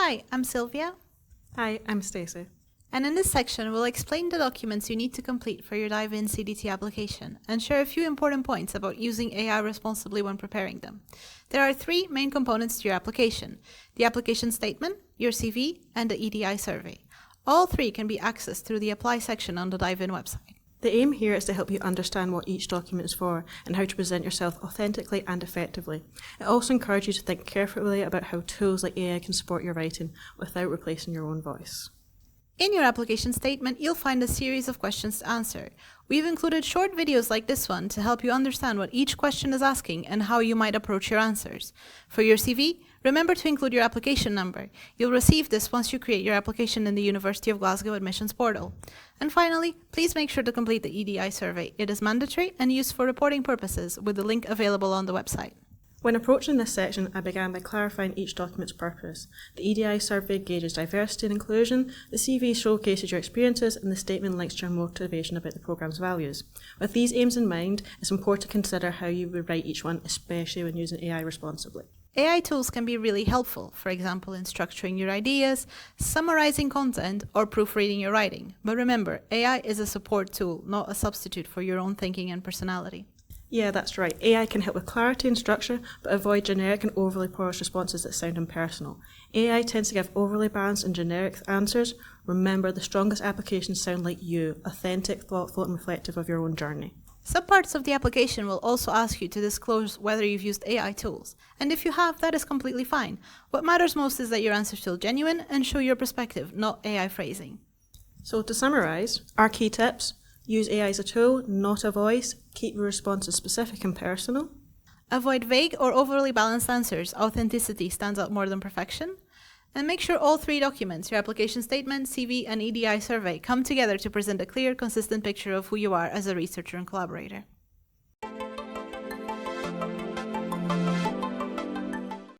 Hi, I'm Sylvia. Hi, I'm Stacey. And in this section, we'll explain the documents you need to complete for your DiveIn CDT application and share a few important points about using AI responsibly when preparing them. There are three main components to your application: the application statement, your CV, and the EDI survey. All three can be accessed through the Apply section on the DiveIn website. The aim here is to help you understand what each document is for and how to present yourself authentically and effectively. It also encourages you to think carefully about how tools like AI can support your writing without replacing your own voice. In your application statement, you'll find a series of questions to answer. We've included short videos like this one to help you understand what each question is asking and how you might approach your answers. For your CV, remember to include your application number. You'll receive this once you create your application in the University of Glasgow admissions portal. And finally, please make sure to complete the EDI survey. It is mandatory and used for reporting purposes, with the link available on the website. When approaching this section, I began by clarifying each document's purpose. The EDI survey gauges diversity and inclusion, the CV showcases your experiences, and the statement links to your motivation about the programme's values. With these aims in mind, it's important to consider how you would write each one, especially when using AI responsibly. AI tools can be really helpful, for example, in structuring your ideas, summarizing content, or proofreading your writing. But remember, AI is a support tool, not a substitute for your own thinking and personality. Yeah, that's right. AI can help with clarity and structure, but avoid generic and overly polished responses that sound impersonal. AI tends to give overly balanced and generic answers. Remember, the strongest applications sound like you, authentic, thoughtful, and reflective of your own journey. Some parts of the application will also ask you to disclose whether you've used AI tools. And if you have, that is completely fine. What matters most is that your answers feel genuine and show your perspective, not AI phrasing. So to summarise, our key tips: use AI as a tool, not a voice. Keep your responses specific and personal. Avoid vague or overly balanced answers. Authenticity stands out more than perfection. And make sure all three documents, your application statement, CV, and EDI survey, come together to present a clear, consistent picture of who you are as a researcher and collaborator.